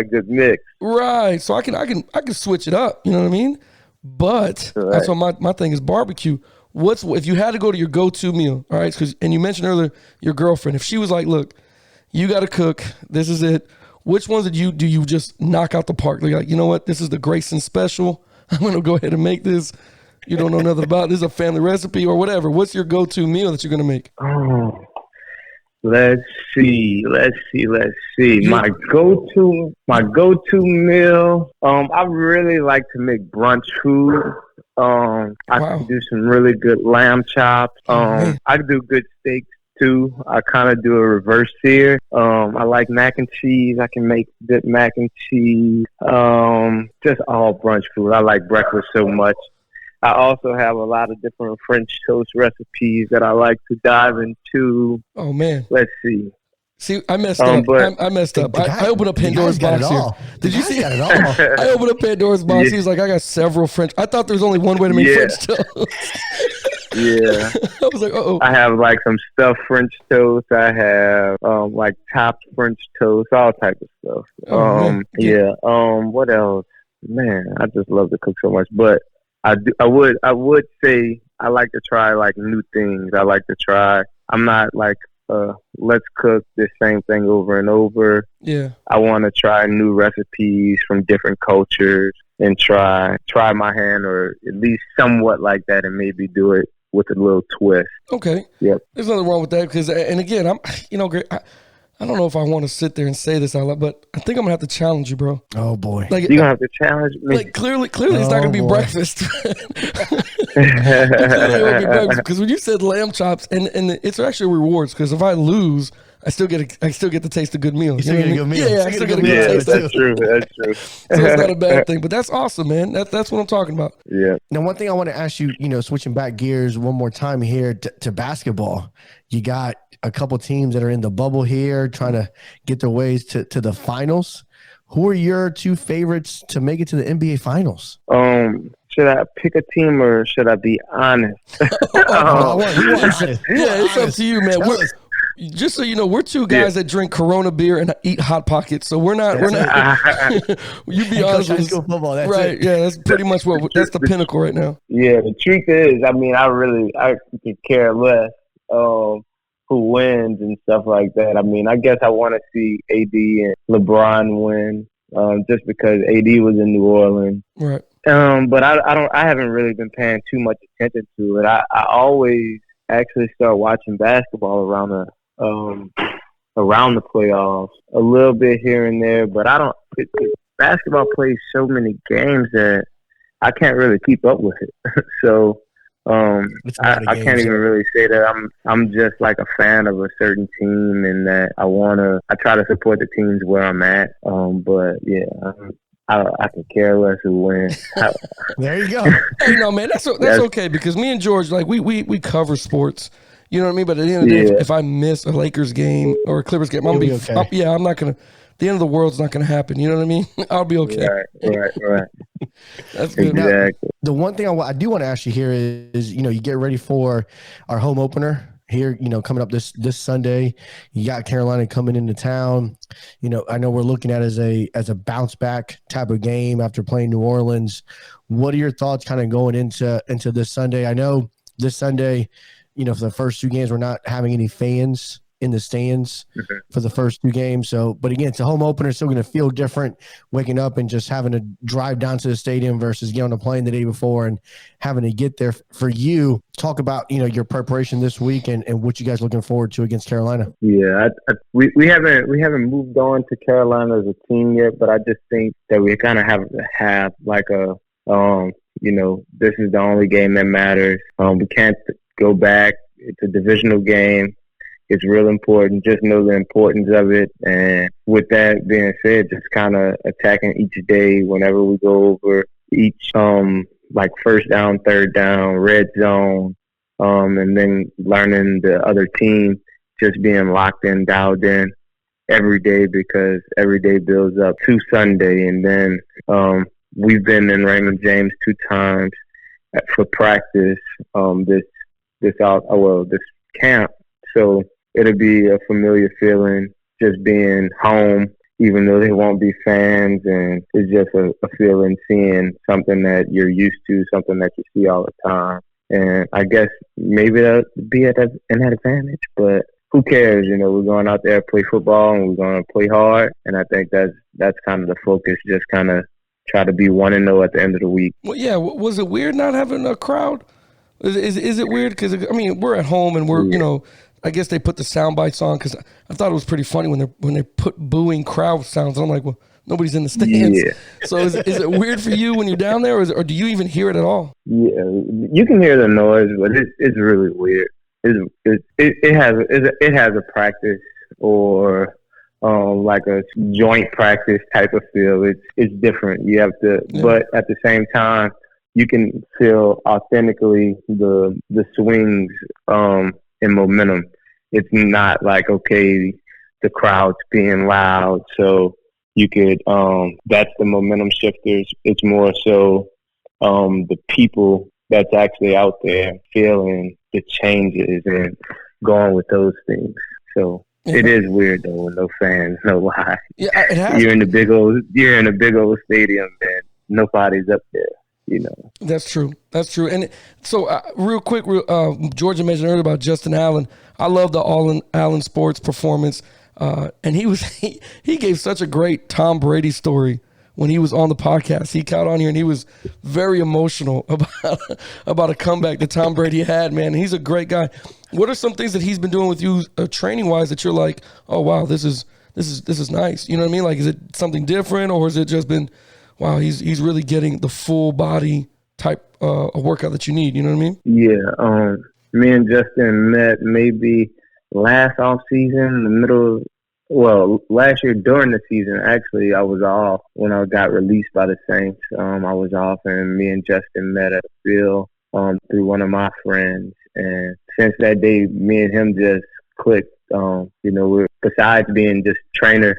good mix. Right, so I can switch it up. You know what I mean? But that's what my thing is barbecue. If you had to go to your go-to meal, all right? And you mentioned earlier your girlfriend. If she was like, look, you got to cook. This is it. Which ones do you just knock out the park? Like, you know what? This is the Grayson special. I'm going to go ahead and make this. You don't know nothing about it. This is a family recipe or whatever. What's your go-to meal that you're going to make? Oh, let's see. My go-to meal. I really like to make brunch food. I can do some really good lamb chops. I can do good steaks too. I kind of do a reverse sear. I like mac and cheese. I can make good mac and cheese. Just all brunch food. I like breakfast so much. I also have a lot of different French toast recipes that I like to dive into. Oh man. Let's see. See, I messed up. I messed up. I opened up Pandora's box here. Did you see it? I opened up Pandora's box. He was like, I got several French. I thought there was only one way to make French toast. Yeah. I was like, uh-oh. I have like some stuffed French toast. I have like topped French toast, all type of stuff. Yeah. What else? Man, I just love to cook so much. But I would say I like to try like new things. I like to try. I'm not like let's cook the same thing over and over. Yeah. I want to try new recipes from different cultures and try my hand or at least somewhat like that and maybe do it with a little twist. Okay. Yep. There's nothing wrong with that because, and again, I don't know if I want to sit there and say this out loud, but I think I'm gonna have to challenge you, bro. Oh boy, like you're gonna have to challenge me. Like clearly, it's not gonna be breakfast. Because when you said lamb chops, and it's actually rewards. Because if I lose, I still get to taste a good meal. You still get a good meal. Yeah, I still get a good taste. That's true. So it's not a bad thing, but that's awesome, man. That's what I'm talking about. Yeah. Now, one thing I want to ask you, switching back gears one more time here to basketball. You got a couple teams that are in the bubble here trying to get their ways to the finals. Who are your two favorites to make it to the NBA finals? Should I pick a team or should I be honest? It's up to you, man. Just so you know, we're two guys that drink Corona beer and eat Hot Pockets. So we're not. You be honest with us. Football, that's right? It. Yeah, that's pretty much that's the pinnacle right now. Yeah, the truth is, I could care less. who wins and stuff like that. I mean, I guess I want to see AD and LeBron win, just because AD was in New Orleans. Right. But I haven't really been paying too much attention to it. I always actually start watching basketball around the playoffs, a little bit here and there, but basketball plays so many games that I can't really keep up with it. So I can't even really say that I'm just like a fan of a certain team, and that I try to support the teams where I'm at. But yeah, I can care less who wins. There you go. Hey, no, man, that's okay, because me and George, like, we cover sports. You know what I mean? But at the end of the day, if I miss a Lakers game or a Clippers game, I'm gonna be okay. I'm not gonna. The end of the world's not gonna happen. You know what I mean? I'll be okay. Right. That's good. Exactly. Now, the one thing I do want to ask you here is, you get ready for our home opener here, coming up this Sunday. You got Carolina coming into town. I know we're looking at it as a bounce back type of game after playing New Orleans. What are your thoughts kind of going into this Sunday? I know this Sunday, for the first two games, we're not having any fans in the stands for the first two games. So, but again, it's a home opener. It's still going to feel different waking up and just having to drive down to the stadium versus getting on a plane the day before and having to get there. For you, talk about, your preparation this week and what you guys looking forward to against Carolina. Yeah, we haven't moved on to Carolina as a team yet, but I just think that we kind of have like a, this is the only game that matters. We can't go back. It's a divisional game. It's real important. Just know the importance of it. And with that being said, just kind of attacking each day whenever we go over each, like first down, third down, red zone, and then learning the other team, just being locked in, dialed in every day, because every day builds up to Sunday. And then we've been in Raymond James 2 times for practice this camp. So it'll be a familiar feeling just being home, even though they won't be fans. And it's just a feeling seeing something that you're used to, something that you see all the time. And I guess maybe that'll be an advantage, but who cares? We're going out there to play football, and we're going to play hard. And I think that's kind of the focus, just kind of try to be 1-0 at the end of the week. Well, yeah. Was it weird not having a crowd? Is it weird? Because, I mean, we're at home and we're, I guess they put the sound bites on, because I thought it was pretty funny when they put booing crowd sounds. I'm like, well, nobody's in the stands. Yeah. So is it weird for you when you're down there, or do you even hear it at all? Yeah, you can hear the noise, but it's really weird. It has a practice or like a joint practice type of feel. It's different. You have to, but at the same time, you can feel authentically the swings and momentum. It's not like, okay, the crowd's being loud, so you could that's the momentum shifters. It's more so the people that's actually out there feeling the changes and going with those things. So it is weird though, with no fans, no lie. Yeah, it has. You're in a big old stadium and nobody's up there. That's true. And so, real quick, Georgia mentioned earlier about Justin Allen. I love the Allen Sports performance, and he gave such a great Tom Brady story when he was on the podcast. He got on here and he was very emotional about a comeback that Tom Brady had. Man, he's a great guy. What are some things that he's been doing with you, training wise, that you're like, oh wow, this is nice? You know what I mean? Like, is it something different, or has it just been, wow, he's really getting the full body type of workout that you need. You know what I mean? Yeah. Me and Justin met maybe last off season, last year during the season. Actually, I was off when I got released by the Saints. I was off, and me and Justin met at a field through one of my friends. And since that day, me and him just clicked. We're, besides being just trainee,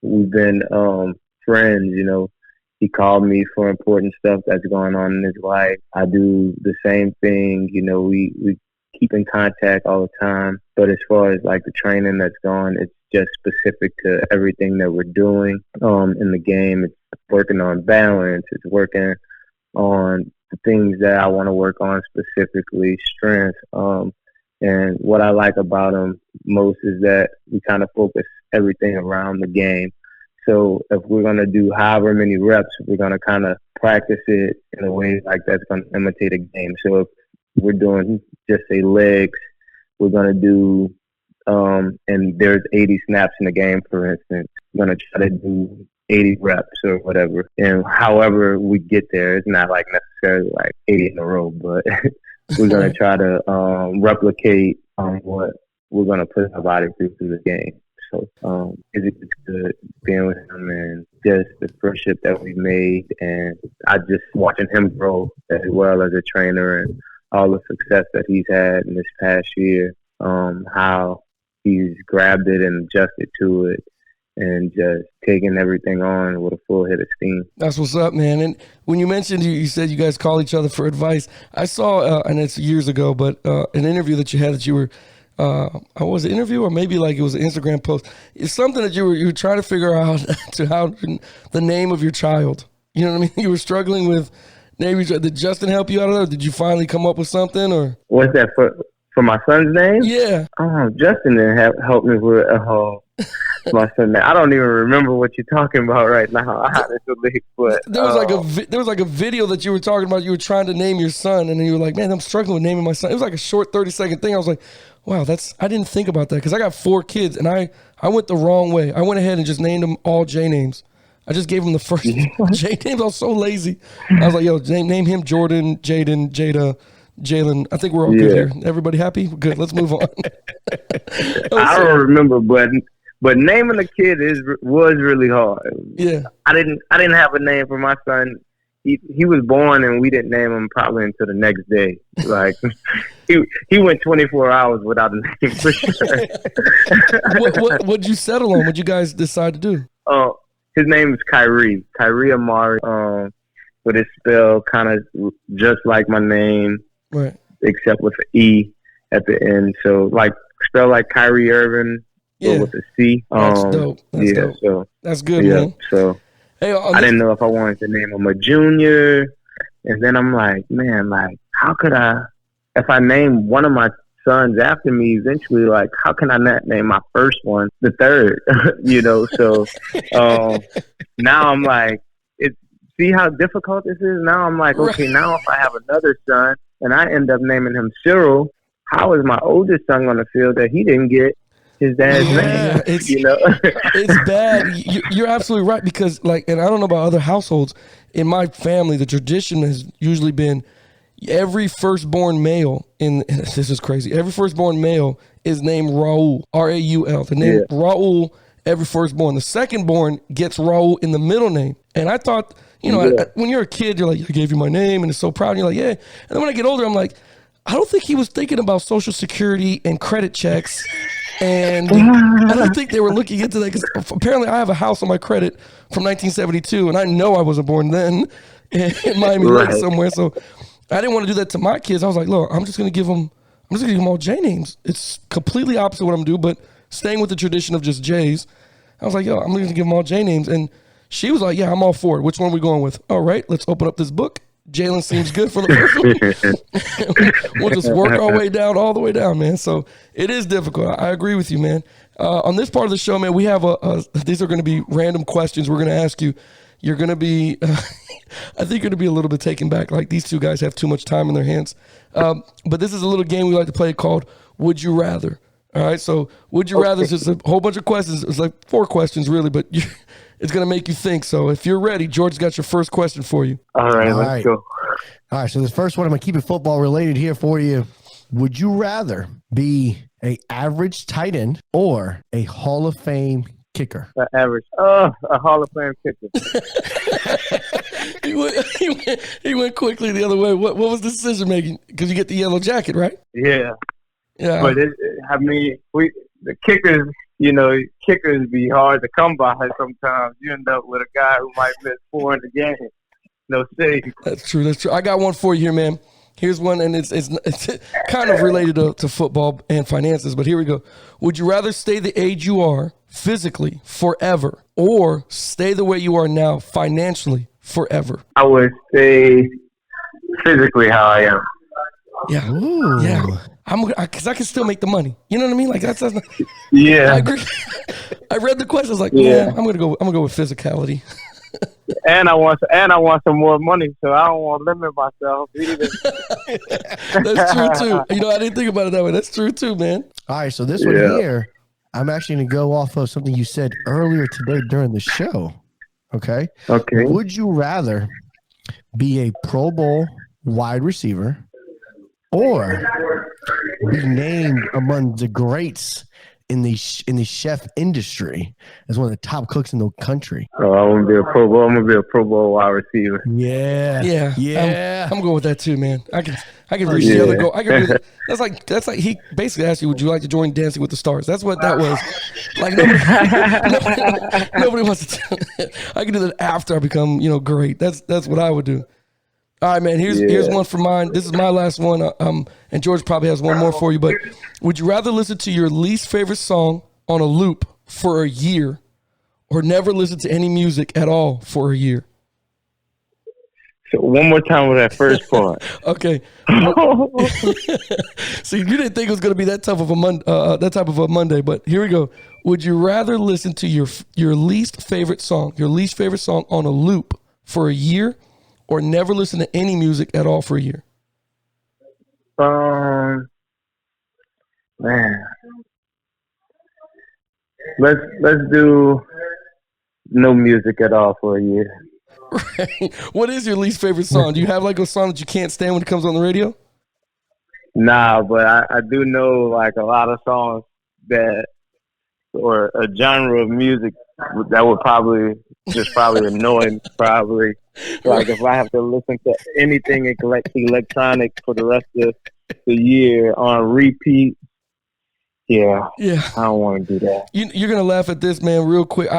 we've been friends. He called me for important stuff that's going on in his life. I do the same thing. We keep in contact all the time. But as far as like the training that's going, it's just specific to everything that we're doing in the game. It's working on balance. It's working on the things that I want to work on, specifically strength. And what I like about him most is that we kind of focus everything around the game. So if we're going to do however many reps, we're going to kind of practice it in a way like that's going to imitate a game. So if we're doing just say legs, we're going to do, and there's 80 snaps in the game, for instance, we're going to try to do 80 reps or whatever. And however we get there, it's not like necessarily like 80 in a row, but we're going to try to replicate what we're going to put our body through the game. So it's good being with him and just the friendship that we made. And I just watching him grow as well as a trainer and all the success that he's had in this past year, how he's grabbed it and adjusted to it and just taking everything on with a full head of steam. That's what's up, man. And when you mentioned, you said you guys call each other for advice. I saw, and it's years ago, but an interview that you had that you were, was it an interview or maybe like it was an Instagram post? It's something that you were trying to figure out to how the name of your child. You know what I mean? You were struggling with name. Did Justin help you out of that? Or did you finally come up with something? Or what's that for my son's name? Yeah. Justin didn't help me with my son's name. I don't even remember what you're talking about right now. Honestly, but there was like a video that you were talking about. You were trying to name your son, and then you were like, "Man, I'm struggling with naming my son." It was like a short 30-second thing. I was like, wow, I didn't think about that because I got 4 kids and I went the wrong way. I went ahead and just named them all J names. I just gave them the first J names. I was so lazy. I was like, yo, name him Jordan, Jaden, Jada, Jalen. I think we're all good here. Everybody happy? Good. Let's move on. I don't remember, but naming a kid was really hard. Yeah. I didn't have a name for my son. He was born and we didn't name him probably until the next day. Like he went 24 hours without a name for sure. What'd you settle on? What'd you guys decide to do? His name is Kyrie Amari. But it's spelled kind of just like my name, right? Except with an E at the end. So like spelled like Kyrie Irving, but with a C. That's dope. That's dope. So that's good, man. So. Hey, I didn't know if I wanted to name him a junior. And then I'm like, man, like, how could if I name one of my sons after me eventually, like, how can I not name my first one the third? So now I'm like, see how difficult this is? Now I'm like, okay, now if I have another son and I end up naming him Cyril, how is my oldest son going to feel that he didn't get his dad's name? It's bad. You're absolutely right because, and I don't know about other households. In my family, the tradition has usually been every firstborn male. This is crazy. Every firstborn male is named Raul, R-A-U-L. The name Raul. Every firstborn. The secondborn gets Raul in the middle name. And I thought, when you're a kid, you're like, I gave you my name, and it's so proud. And you're like, yeah. And then when I get older, I'm like, I don't think he was thinking about Social Security and credit checks. And I don't think they were looking into that because apparently I have a house on my credit from 1972, and I know I wasn't born then in Miami Lakes somewhere. So I didn't want to do that to my kids. I was like, look, I'm just going to give them all J names. It's completely opposite what I'm doing, but staying with the tradition of just J's. I was like, yo, I'm going to give them all J names. And she was like, yeah, I'm all for it. Which one are we going with? All right, let's open up this book. Jalen seems good for the first one. We'll just work our way down, all the way down, man. So it is difficult. I agree with you, man. On this part of the show, man, we have these are going to be random questions we're going to ask you. You're going to be, I think you're going to be a little bit taken back. Like these two guys have too much time in their hands. But this is a little game we like to play called Would You Rather. All right, so Would You Rather is just a whole bunch of questions. It's like 4 questions, really, but it's going to make you think. So if you're ready, George's got your first question for you. All right, let's go. All right, so this first one, I'm going to keep it football related here for you. Would you rather be a average tight end or a Hall of Fame kicker? Average. A Hall of Fame kicker. he went quickly the other way. What was the decision making? Because you get the yellow jacket, right? Yeah. Yeah. But the kickers, kickers be hard to come by sometimes. You end up with a guy who might miss 4 in the game. No save. That's true. I got one for you here, man. Here's one, and it's kind of related to football and finances, but here we go. Would you rather stay the age you are physically forever or stay the way you are now financially forever? I would stay physically how I am. Yeah. Ooh. Yeah. because I can still make the money. You know what I mean? Like that's not, Yeah. I agree. I read the question. I was like, yeah, I'm gonna go with physicality. And I want some more money, so I don't want to limit myself either. That's true too. You know, I didn't think about it that way. That's true too, man. All right, so this one here, I'm actually going to go off of something you said earlier today during the show. Okay. Okay. Would you rather be a Pro Bowl wide receiver or be named among the greats in the chef industry as one of the top cooks in the country? Oh, I'm gonna be a Pro Bowl. I'm gonna be a Pro Bowl wide receiver. Yeah. I'm going with that too, man. I can reach the other goal. I can really, that's like he basically asked you, would you like to join Dancing with the Stars? That's what that was. Like nobody wants to. I can do that after I become great. That's what I would do. All right, man. Here's one for mine. This is my last one. And George probably has one more for you. But would you rather listen to your least favorite song on a loop for a year, or never listen to any music at all for a year? So one more time with that first part. Okay. See, you didn't think it was going to be that tough of that type of a Monday, but here we go. Would you rather listen to your least favorite song on a loop for a year, or never listen to any music at all for a year? Man, let's do no music at all for a year. Right. What is your least favorite song? Do you have like a song that you can't stand when it comes on the radio? Nah, but I do know like a lot of songs or a genre of music that would probably annoy me. Probably like if I have to listen to anything electronic for the rest of the year on repeat. Yeah. I don't want to do that. You're gonna laugh at this, man, real quick.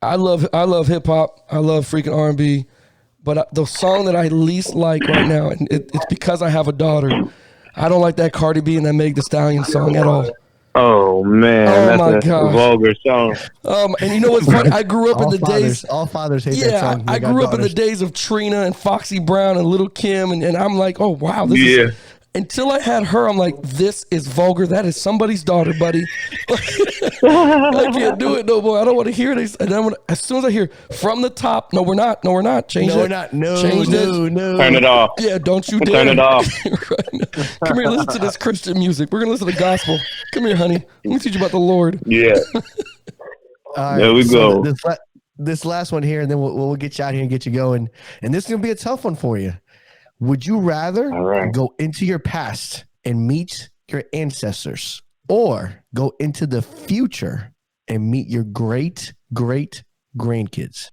I love hip hop. I love freaking R&B, but the song that I least like right now, and it's because I have a daughter. I don't like that Cardi B and that Meg Thee Stallion song at all. Oh man, that's a vulgar song. And you know what's funny? I grew up in the days. All fathers hate that song. I grew up in the days of Trina and Foxy Brown and Little Kim, and I'm like, oh wow, this is. Until I had her, I'm like, this is vulgar. That is somebody's daughter, buddy. I can't do it no more. I don't want to hear this. And then as soon as I hear from the top, no, we're not. Change it. No, we're not. No, Change no. Turn it off. Yeah, don't you dare. Turn it off. Right. Come here, listen to this Christian music. We're going to listen to gospel. Come here, honey. Let me teach you about the Lord. Yeah. All right, there we go. This last one here, and then we'll get you out here and get you going. And this is going to be a tough one for you. Would you rather go into your past and meet your ancestors, or go into the future and meet your great grandkids?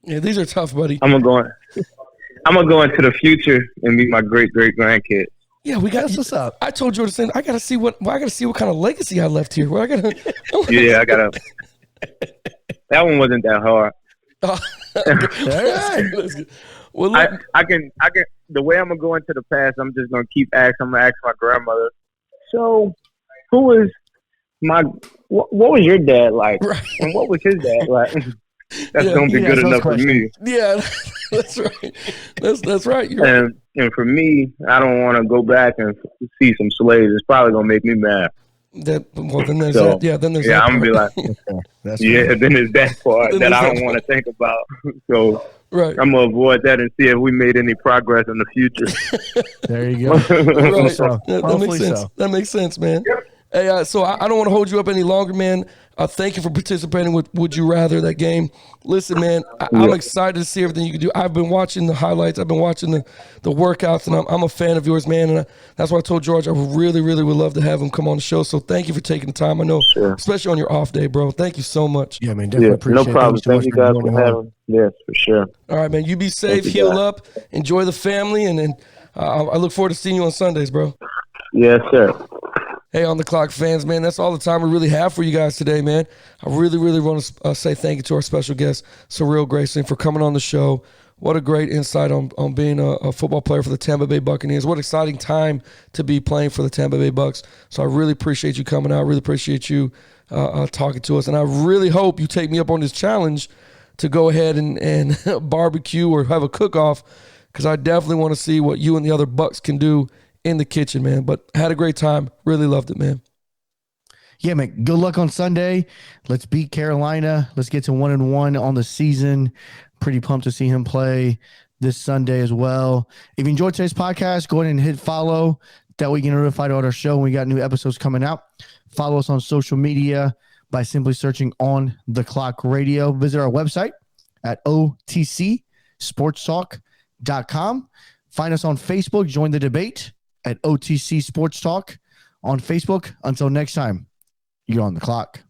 Yeah, these are tough, buddy. I'm gonna go into the future and meet my great grandkids. Yeah, we got. That's what's up. I told Jordan, I gotta see what kind of legacy I left here. I gotta. That one wasn't that hard. All right. Well, I can. The way I'm gonna go into the past, I'm just gonna keep asking. I'm gonna ask my grandmother. So, who was what was your dad like? Right. And what was his dad like? That's gonna be good enough for me. Yeah, that's right. That's right. And for me, I don't want to go back and see some slaves. It's probably gonna make me mad. Then there's that. Yeah, then there's that. I'm gonna be like, then there's that part that I don't want to think about. So. Right. I'm going to avoid that and see if we made any progress in the future. There you go. Right. So. That makes sense. So. That makes sense, man. Hey, so I don't want to hold you up any longer, man. Thank you for participating with Would You Rather, that game. Listen, man, I'm excited to see everything you can do. I've been watching the highlights. I've been watching the workouts, and I'm a fan of yours, man. And that's why I told George I really, really would love to have him come on the show. So thank you for taking the time. I know, especially on your off day, bro. Thank you so much. Yeah, man, definitely appreciate it. No problem. Thank you guys for having me. Yes, for sure. All right, man. You be safe, heal up, enjoy the family, and I look forward to seeing you on Sundays, bro. Yes, sir. Hey, On the Clock fans, man, that's all the time we really have for you guys today, man. I really, really want to say thank you to our special guest, Cyril Grayson, for coming on the show. What a great insight on being a football player for the Tampa Bay Buccaneers. What an exciting time to be playing for the Tampa Bay Bucs. So I really appreciate you coming out. I really appreciate you talking to us. And I really hope you take me up on this challenge to go ahead and barbecue or have a cook-off, because I definitely want to see what you and the other Bucs can do in the kitchen, man. But had a great time. Really loved it, man. Yeah, man. Good luck on Sunday. Let's beat Carolina. Let's get to 1-1 on the season. Pretty pumped to see him play this Sunday as well. If you enjoyed today's podcast, go ahead and hit follow. That way you get notified about our show when we got new episodes coming out. Follow us on social media by simply searching On the Clock Radio. Visit our website at otcsportstalk.com. Find us on Facebook. Join the debate at OTC Sports Talk on Facebook. Until next time, you're on the clock.